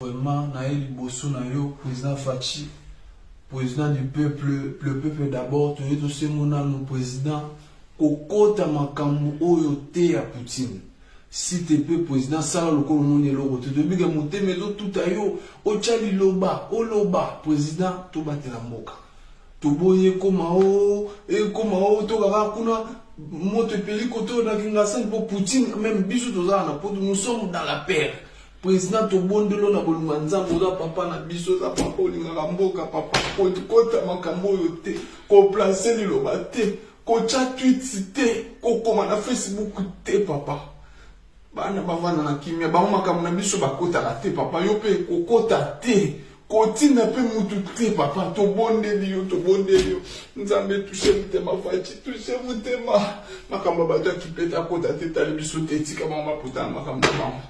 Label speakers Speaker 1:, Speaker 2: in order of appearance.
Speaker 1: Vraiment, Naël Bosso, Nayo, président Fachi, président du peuple, le peuple d'abord, tu es aussi mon président, Kokota Makambu Oyote à Poutine. Si tu es président, ça le colonel Loro, tu devais monter, mais l'autre tout ayo, Ochali Loba, Oloba, président, tout bat la moka. Tu boye komao, et komao, tu vas kuna, monte pays, koto, na kingasan pour Poutine, même bisous, nous sommes dans la paix. Président Tobondelo na bolunganza moda papa na biso za papa olinga mboka papa kota makambo yote ko placer liloba te ko chat tweet te ko koma na Facebook te papa bana bavana na kimia ba makambo na biso bakota la te papa yo pe ko kota te ko tina pe mutu te papa tobondeli yo nzambe touche mutema fachi touche mutema makambo ba ta kipeta kota te tali biso te tika mama puta makambo mama